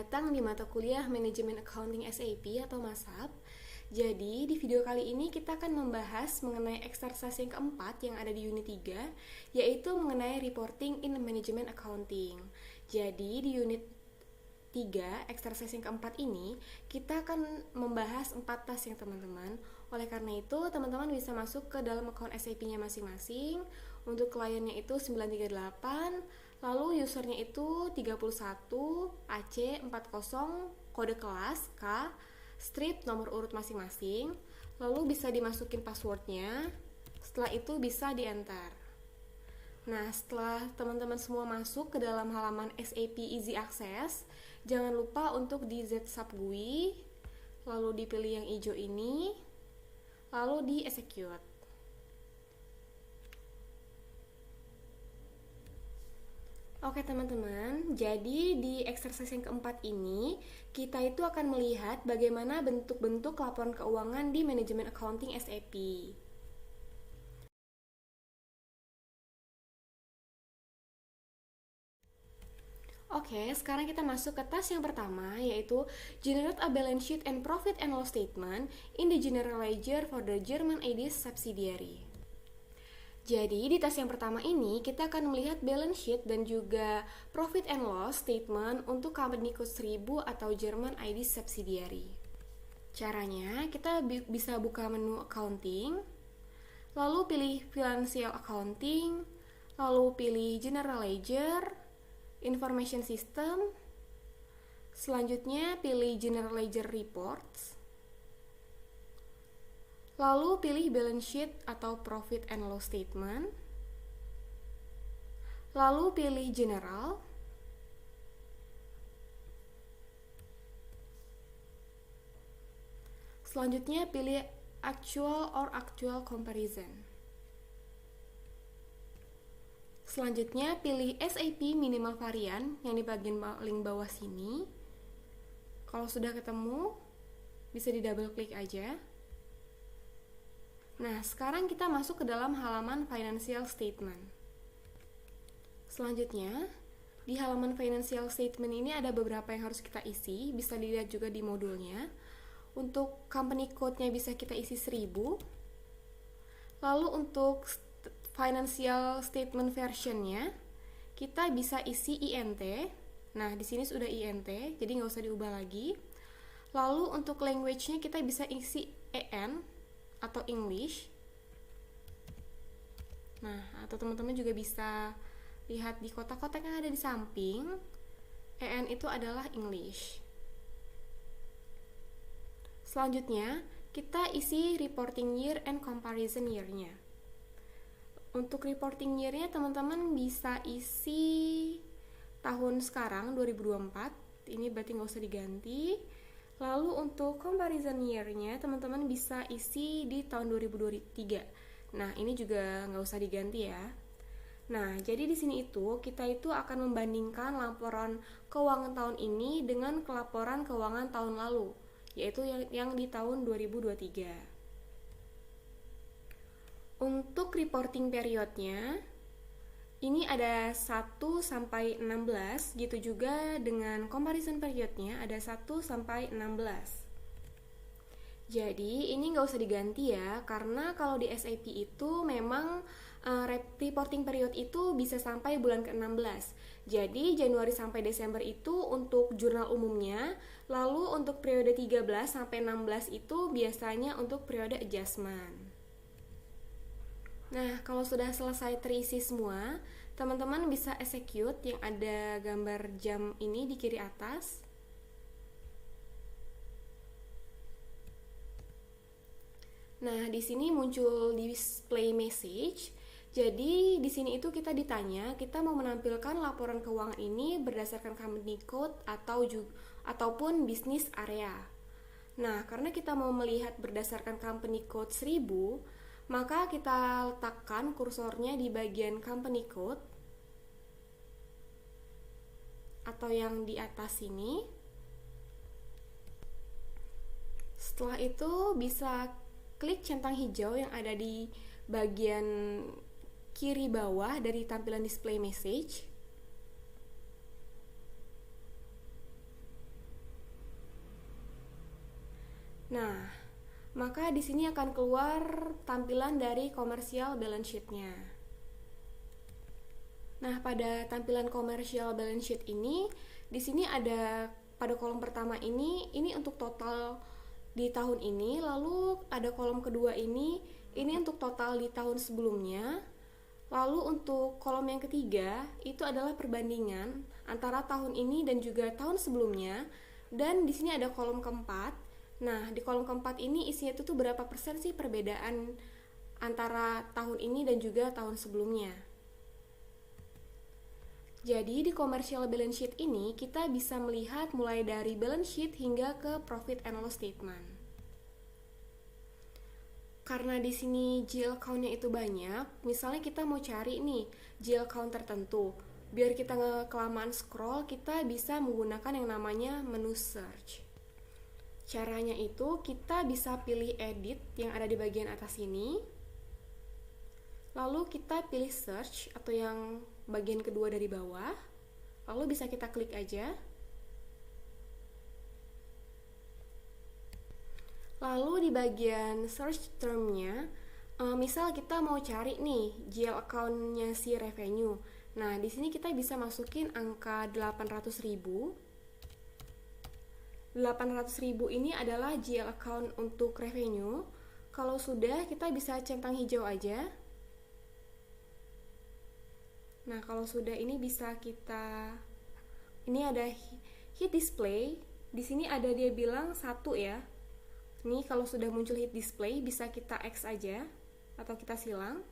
datang di mata kuliah Manajemen Accounting SAP atau MASAP. Jadi, di video kali ini kita akan membahas mengenai eksersis yang keempat yang ada di unit 3, yaitu mengenai Reporting in Management Accounting. Jadi, di unit 3, eksersis yang keempat ini, kita akan membahas 4 task yang teman-teman. Oleh karena itu, teman-teman bisa masuk ke dalam account SAP-nya masing-masing. Untuk kliennya itu 938, lalu usernya itu 31 AC40, kode kelas K, strip nomor urut masing-masing, lalu bisa dimasukin passwordnya. Setelah itu bisa di-enter. Nah, setelah teman-teman semua masuk ke dalam halaman SAP Easy Access, jangan lupa untuk di Z-Sub GUI, lalu dipilih yang hijau ini, lalu di execute. Oke teman-teman, jadi di eksersis yang keempat ini, kita itu akan melihat bagaimana bentuk-bentuk laporan keuangan di manajemen accounting SAP. Oke, sekarang kita masuk ke task yang pertama, yaitu Generate a balance sheet and profit and loss statement in the general ledger for the German ID subsidiary. Jadi, di task yang pertama ini, kita akan melihat balance sheet dan juga profit and loss statement untuk company code 1000 atau German ID subsidiary. Caranya, kita bisa buka menu accounting, lalu pilih financial accounting, lalu pilih general ledger, information system, selanjutnya pilih general ledger reports, lalu pilih balance sheet atau profit and loss statement, lalu pilih general, selanjutnya pilih actual or actual comparison. Selanjutnya pilih SAP minimal varian yang di bagian paling bawah sini. Kalau sudah ketemu, bisa di double klik aja. Nah, sekarang kita masuk ke dalam halaman financial statement. Selanjutnya, di halaman financial statement ini ada beberapa yang harus kita isi, bisa dilihat juga di modulnya. Untuk company code-nya bisa kita isi 1000. Lalu untuk financial statement version-nya, kita bisa isi INT. Nah, di sini sudah INT, jadi nggak usah diubah lagi. Lalu untuk language-nya kita bisa isi EN atau English. Nah, atau teman-teman juga bisa lihat di kotak-kotak yang ada di samping. EN itu adalah English. Selanjutnya, kita isi reporting year and comparison year-nya. Untuk reporting year-nya teman-teman bisa isi tahun sekarang 2024. Ini berarti nggak usah diganti. Lalu untuk comparison year-nya teman-teman bisa isi di tahun 2023. Nah, ini juga nggak usah diganti ya. Nah, jadi di sini kita akan membandingkan laporan keuangan tahun ini dengan laporan keuangan tahun lalu, yaitu yang di tahun 2023. Untuk reporting periodnya, ini ada 1 sampai 16, gitu juga dengan comparison periodnya ada 1 sampai 16. Jadi ini nggak usah diganti ya, karena kalau di SAP itu memang reporting period itu bisa sampai bulan ke-16. Jadi Januari sampai Desember itu untuk jurnal umumnya, lalu untuk periode 13 sampai 16 itu biasanya untuk periode adjustment. Nah, kalau sudah selesai terisi semua, teman-teman bisa execute yang ada gambar jam ini di kiri atas. Nah, di sini muncul display message. Jadi, di sini kita ditanya, kita mau menampilkan laporan keuangan ini berdasarkan company code ataupun bisnis area. Nah, karena kita mau melihat berdasarkan company code 1000, maka kita letakkan kursornya di bagian company code atau yang di atas sini. Setelah itu bisa klik centang hijau yang ada di bagian kiri bawah dari tampilan display message. Nah, maka di sini akan keluar tampilan dari commercial balance sheet-nya. Nah, pada tampilan commercial balance sheet ini, di sini ada pada kolom pertama ini untuk total di tahun ini, lalu ada kolom kedua ini untuk total di tahun sebelumnya. Lalu untuk kolom yang ketiga itu adalah perbandingan antara tahun ini dan juga tahun sebelumnya. Dan di sini ada kolom keempat. Nah, di kolom keempat ini isinya itu tuh berapa persen sih perbedaan antara tahun ini dan juga tahun sebelumnya. Jadi di commercial balance sheet ini kita bisa melihat mulai dari balance sheet hingga ke profit and loss statement. Karena di sini GL count-nya itu banyak, misalnya kita mau cari nih GL count tertentu. Biar kita kelamaan scroll, kita bisa menggunakan yang namanya menu search. Caranya itu kita bisa pilih edit yang ada di bagian atas ini. Lalu kita pilih search atau yang bagian kedua dari bawah. Lalu bisa kita klik aja. Lalu di bagian search term-nya, misal kita mau cari nih GL account-nya si revenue. Nah, di sini kita bisa masukin angka 800.000. 800.000 ini adalah GL account untuk revenue. Kalau sudah, kita bisa centang hijau aja. Nah, kalau sudah ini bisa kita, ini ada hit display. Di sini ada dia bilang 1 ya. Ini kalau sudah muncul hit display bisa kita X aja atau kita silang.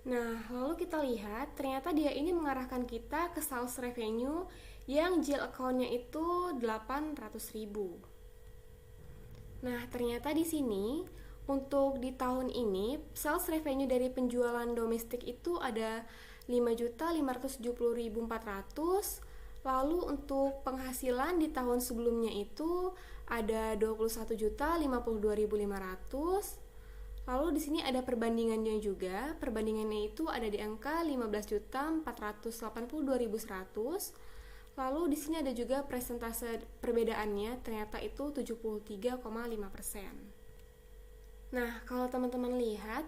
Nah, lalu kita lihat ternyata dia ini mengarahkan kita ke sales revenue yang GL account-nya itu 800.000. Nah, ternyata di sini untuk di tahun ini sales revenue dari penjualan domestik itu ada 5.570.400. Lalu untuk penghasilan di tahun sebelumnya itu ada 21.052.500. Lalu di sini ada perbandingannya juga. Perbandingannya itu ada di angka 15.482.100. Lalu di sini ada juga persentase perbedaannya, ternyata itu 73,5%. Nah, kalau teman-teman lihat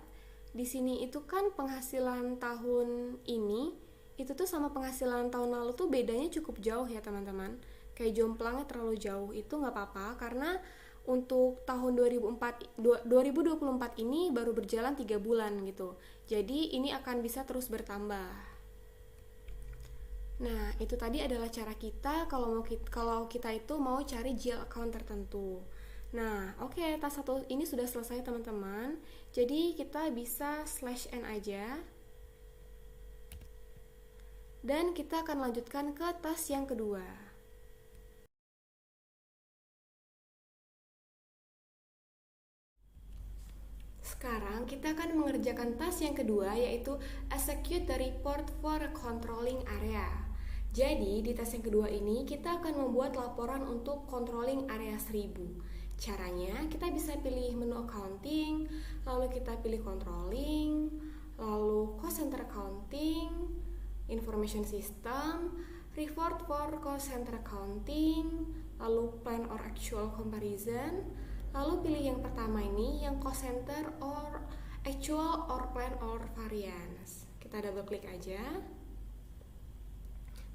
di sini itu kan penghasilan tahun ini itu tuh sama penghasilan tahun lalu tuh bedanya cukup jauh ya teman-teman. Kayak jomplangnya terlalu jauh, itu nggak apa-apa karena untuk tahun 2024 ini baru berjalan 3 bulan gitu. Jadi ini akan bisa terus bertambah. Nah, itu tadi adalah cara kita kalau kita itu mau cari GL account tertentu. Nah, oke, tas 1 ini sudah selesai teman-teman. Jadi kita bisa /n aja. Dan kita akan lanjutkan ke tas yang kedua. Sekarang kita akan mengerjakan tas yang kedua, yaitu execute the report for a controlling area. Jadi di tas yang kedua ini kita akan membuat laporan untuk controlling area 1000. Caranya kita bisa pilih menu accounting, lalu kita pilih controlling, lalu cost center accounting, information system, report for cost center accounting, lalu plan or actual comparison. Lalu pilih yang pertama ini, yang cost center or actual or plan or variance. Kita double klik aja.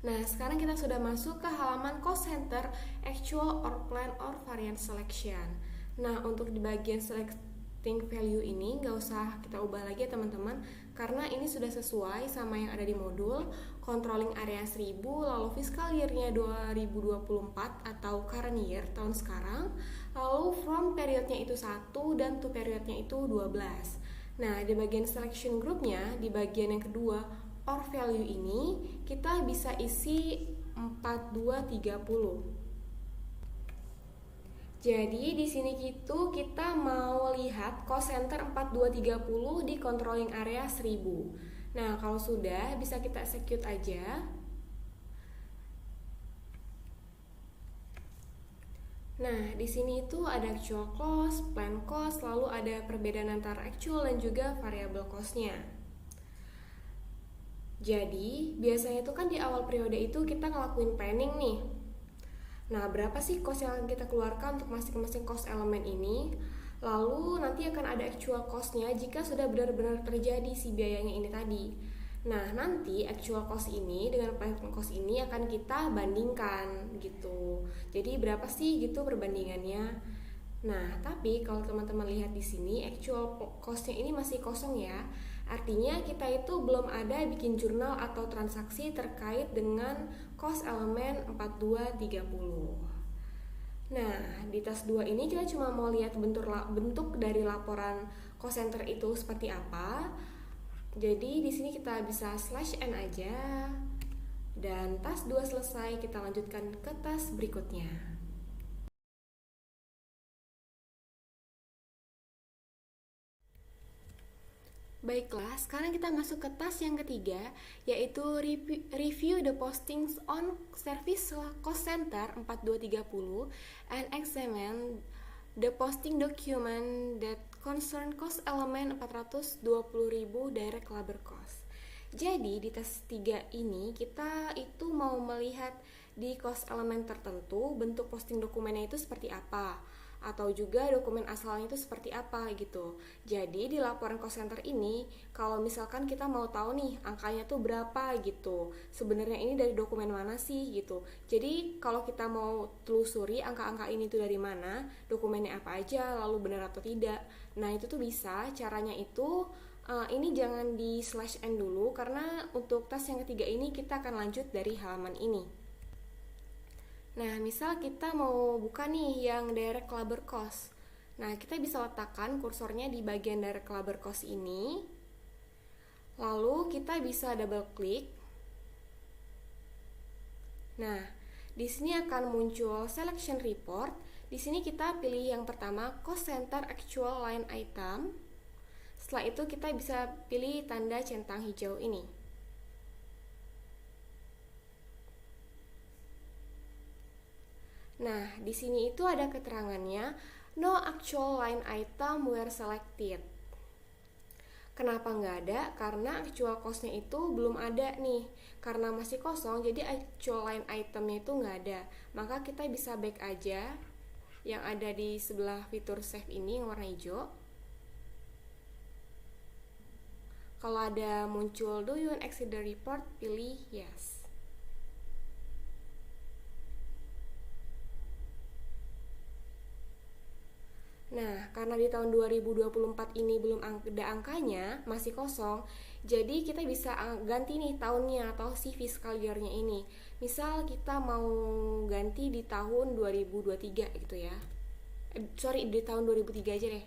Nah, sekarang kita sudah masuk ke halaman cost center, actual or plan or variance selection. Nah, untuk di bagian selecting value ini nggak usah kita ubah lagi ya teman-teman, karena ini sudah sesuai sama yang ada di modul controlling area 1000, lalu fiscal year-nya 2024 atau current year, tahun sekarang, lalu from periodnya itu 1 dan to periodnya itu 12. Nah, di bagian selection groupnya, di bagian yang kedua or value ini kita bisa isi 4230. Jadi di sini kita mau lihat cost center 4230 di controlling area 1000. Nah, kalau sudah bisa kita execute aja. Nah, di sini itu ada actual cost, plan cost, lalu ada perbedaan antara actual dan juga variable cost-nya. Jadi, biasanya itu kan di awal periode itu kita ngelakuin planning nih. Nah, berapa sih cost yang kita keluarkan untuk masing-masing cost elemen ini? Lalu nanti akan ada actual cost-nya jika sudah benar-benar terjadi si biayanya ini tadi. Nah, nanti actual cost ini dengan planned cost ini akan kita bandingkan gitu. Jadi berapa sih gitu perbandingannya? Nah, tapi kalau teman-teman lihat di sini actual cost-nya ini masih kosong ya. Artinya kita itu belum ada bikin jurnal atau transaksi terkait dengan cost elemen 4230. Nah, di tas 2 ini kita cuma mau lihat bentuk dari laporan cost center itu seperti apa. Jadi di sini kita bisa slash n aja. Dan tas 2 selesai, kita lanjutkan ke tas berikutnya. Baiklah, sekarang kita masuk ke tas yang ketiga, yaitu review the postings on service cost center 4230 and examine the posting document that concern cost element 420.000 direct labor cost. Jadi di tas 3 ini kita itu mau melihat di cost element tertentu bentuk posting dokumennya itu seperti apa, atau juga dokumen asalnya itu seperti apa gitu. Jadi di laporan cost center ini, kalau misalkan kita mau tahu nih angkanya tuh berapa gitu, sebenarnya ini dari dokumen mana sih gitu. Jadi kalau kita mau telusuri angka-angka ini tuh dari mana, dokumennya apa aja, lalu benar atau tidak. Nah itu tuh bisa, caranya itu ini jangan di slash n dulu, karena untuk tas yang ketiga ini kita akan lanjut dari halaman ini. Nah, misal kita mau buka nih yang direct labor cost. Nah, kita bisa letakkan kursornya di bagian direct labor cost ini. Lalu kita bisa double klik. Nah, di sini akan muncul selection report. Di sini kita pilih yang pertama cost center actual line item. Setelah itu kita bisa pilih tanda centang hijau ini. Nah, di sini itu ada keterangannya, no actual line item were selected. Kenapa nggak ada? Karena actual cost-nya itu belum ada nih. Karena masih kosong, jadi actual line itemnya itu nggak ada. Maka kita bisa back aja yang ada di sebelah fitur save ini yang warna hijau. Kalau ada muncul do you exit the report, pilih yes. Nah, karena di tahun 2024 ini belum ada angkanya, masih kosong, jadi kita bisa ganti nih tahunnya atau si fiscal year-nya ini. Misal kita mau ganti di tahun 2023 gitu ya. Di tahun 2003 aja deh.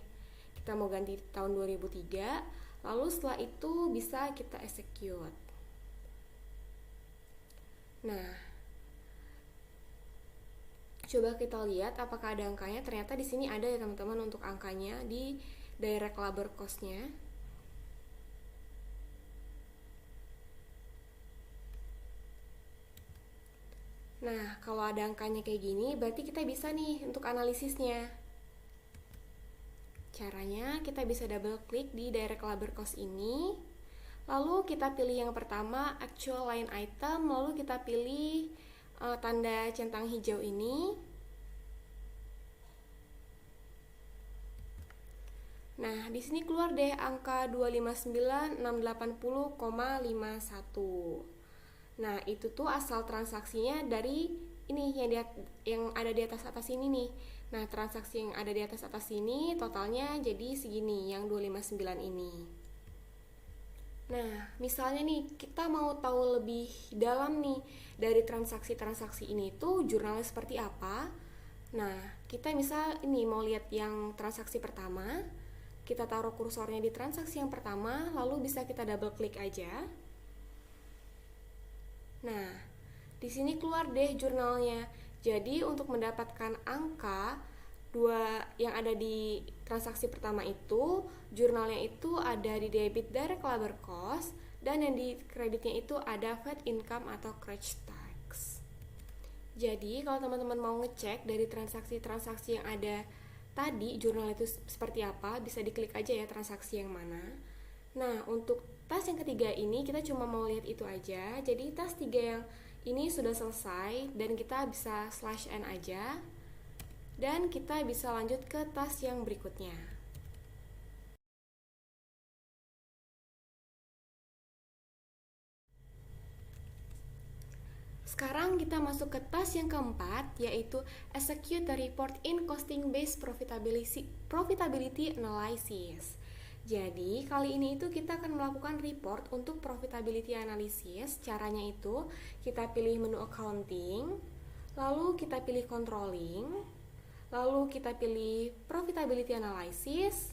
Kita mau ganti di tahun 2003, lalu setelah itu bisa kita execute. Nah, coba kita lihat apakah ada angkanya. Ternyata di sini ada ya teman-teman untuk angkanya di direct labor cost-nya. Nah, kalau ada angkanya kayak gini, berarti kita bisa nih untuk analisisnya. Caranya kita bisa double klik di direct labor cost ini. Lalu kita pilih yang pertama actual line item, lalu kita pilih tanda centang hijau ini. Nah, di sini keluar deh angka 259.680,51. Nah, itu tuh asal transaksinya dari ini yang ada di atas ini nih. Nah, transaksi yang ada di atas ini totalnya jadi segini, yang 259 ini. Nah, misalnya nih kita mau tahu lebih dalam nih dari transaksi-transaksi ini tuh jurnalnya seperti apa. Nah, kita misal ini mau lihat yang transaksi pertama, kita taruh kursornya di transaksi yang pertama, lalu bisa kita double klik aja. Nah, di sini keluar deh jurnalnya. Jadi untuk mendapatkan angka yang ada di transaksi pertama itu, jurnalnya itu ada di debit direct labor cost, dan yang di kreditnya itu ada VAT income atau cash tax. Jadi kalau teman-teman mau ngecek dari transaksi-transaksi yang ada tadi jurnal itu seperti apa, bisa diklik aja ya transaksi yang mana. Nah, untuk tas yang ketiga ini kita cuma mau lihat itu aja. Jadi tas 3 yang Ini sudah selesai dan kita bisa slash n aja. Dan kita bisa lanjut ke task yang berikutnya. Sekarang kita masuk ke task yang keempat, yaitu execute the report in costing based profitability analysis. Jadi kali ini itu kita akan melakukan report untuk profitability analysis. Caranya itu kita pilih menu accounting, lalu kita pilih controlling, lalu kita pilih profitability analysis.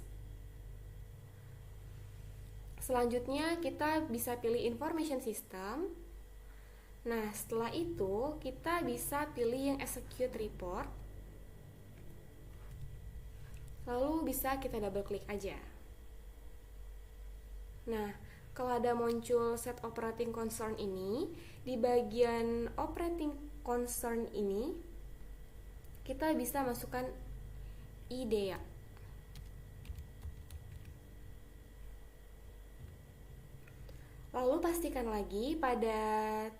Selanjutnya kita bisa pilih information system. Nah, setelah itu kita bisa pilih yang execute report. Lalu bisa kita double klik aja. Nah, kalau ada muncul set operating concern ini, di bagian operating concern ini kita bisa masukkan IDEA. Lalu pastikan lagi pada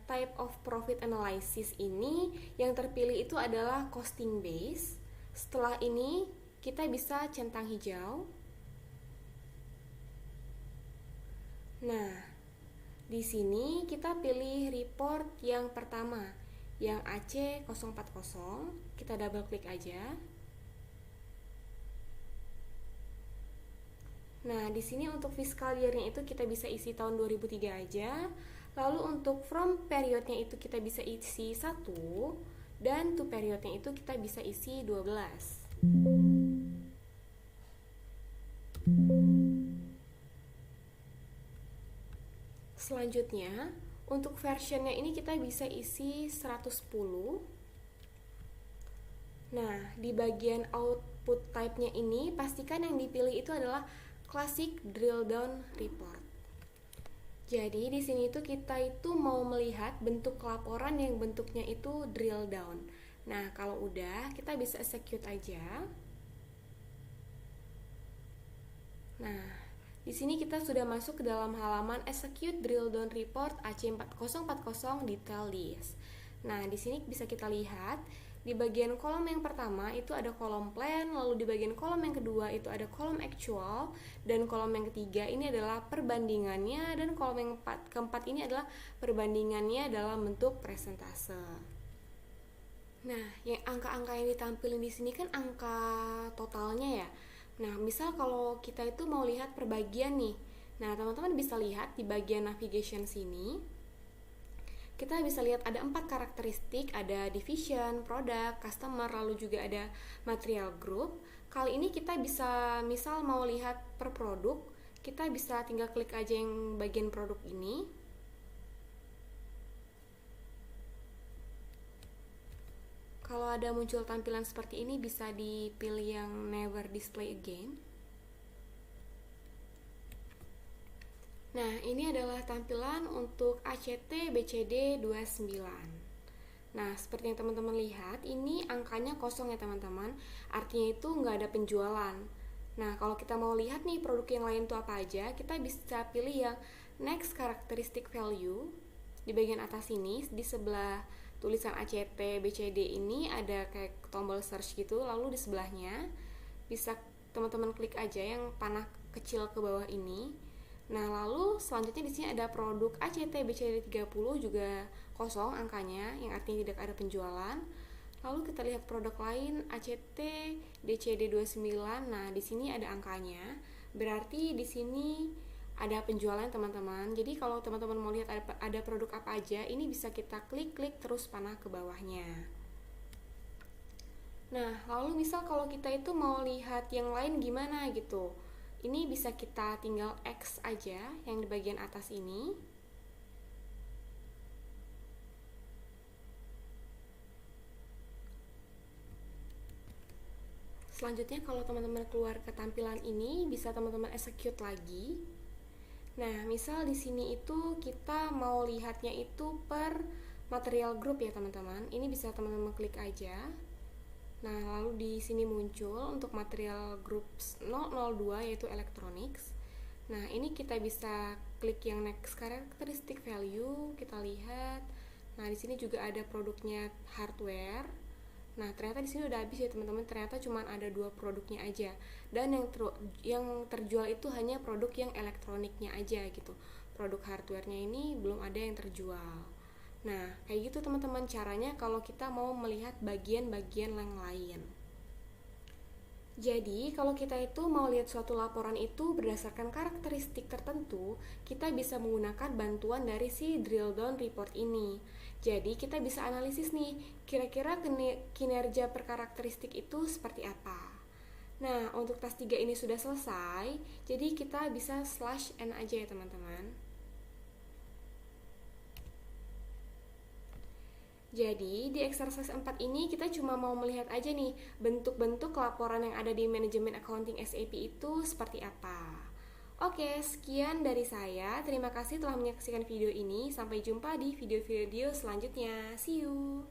type of profit analysis ini yang terpilih itu adalah costing base. Setelah ini kita bisa centang hijau. Nah, di sini kita pilih report yang pertama, yang AC040. Kita double klik aja. Nah, di sini untuk fiscal year-nya itu kita bisa isi tahun 2003 aja. Lalu untuk from period-nya itu kita bisa isi 1, dan to period-nya itu kita bisa isi 12. Selanjutnya, untuk version-nya ini kita bisa isi 110. Nah, di bagian output type-nya ini pastikan yang dipilih itu adalah Classic Drill Down Report. Jadi di sini itu kita itu mau melihat bentuk laporan yang bentuknya itu drill down. Nah, kalau udah kita bisa execute aja. Nah, di sini kita sudah masuk ke dalam halaman execute drill down report AC4040 detail list. Nah, di sini bisa kita lihat di bagian kolom yang pertama itu ada kolom plan, lalu di bagian kolom yang kedua itu ada kolom actual, dan kolom yang ketiga ini adalah perbandingannya, dan kolom yang keempat ini adalah perbandingannya dalam bentuk persentase. Nah, yang angka-angka yang ditampilkan di sini kan angka totalnya ya. Nah, misal kalau kita itu mau lihat perbagian nih. Nah, teman-teman bisa lihat di bagian navigation sini. Kita bisa lihat ada 4 karakteristik, ada division, produk, customer, lalu juga ada material group. Kali ini kita bisa misal mau lihat per produk, kita bisa tinggal klik aja yang bagian produk ini. Kalau ada muncul tampilan seperti ini bisa dipilih yang never display again. Nah, ini adalah tampilan untuk ACT BCD 29. Nah, seperti yang teman-teman lihat, ini angkanya kosong ya teman-teman. Artinya itu nggak ada penjualan. Nah, kalau kita mau lihat nih produk yang lain itu apa aja, kita bisa pilih yang next characteristic value. Di bagian atas ini, di sebelah tulisan ACT BCD ini ada kayak tombol search gitu, lalu di sebelahnya bisa teman-teman klik aja yang panah kecil ke bawah ini. Nah, lalu selanjutnya di sini ada produk ACT BCD 30 juga kosong angkanya, yang artinya tidak ada penjualan. Lalu kita lihat produk lain ACT DCD 29. Nah, di sini ada angkanya. Berarti di sini ada penjualan teman-teman. Jadi kalau teman-teman mau lihat ada produk apa aja, ini bisa kita klik-klik terus panah ke bawahnya. Nah, lalu misal kalau kita itu mau lihat yang lain gimana gitu. Ini bisa kita tinggal X aja yang di bagian atas ini. Selanjutnya kalau teman-teman keluar ke tampilan ini, bisa teman-teman execute lagi. Nah, misal di sini itu kita mau lihatnya itu per material group ya teman-teman. Ini bisa teman-teman klik aja. Nah, lalu di sini muncul untuk material group 002 yaitu electronics. Nah, ini kita bisa klik yang next characteristic value, kita lihat. Nah, di sini juga ada produknya hardware. Nah, ternyata di sini udah habis ya teman-teman. Ternyata cuma ada 2 produknya aja. Dan yang terjual itu hanya produk yang elektroniknya aja gitu. Produk hardwarenya ini belum ada yang terjual. Nah, kayak gitu teman-teman caranya kalau kita mau melihat bagian-bagian yang lain. Jadi, kalau kita itu mau lihat suatu laporan itu berdasarkan karakteristik tertentu, kita bisa menggunakan bantuan dari si drill down report ini. Jadi, kita bisa analisis nih, kira-kira kinerja per karakteristik itu seperti apa. Nah, untuk tas 3 ini sudah selesai, jadi kita bisa slash n aja ya teman-teman. Jadi, di exercise 4 ini kita cuma mau melihat aja nih bentuk-bentuk laporan yang ada di manajemen accounting SAP itu seperti apa. Oke, sekian dari saya. Terima kasih telah menyaksikan video ini. Sampai jumpa di video-video selanjutnya. See you.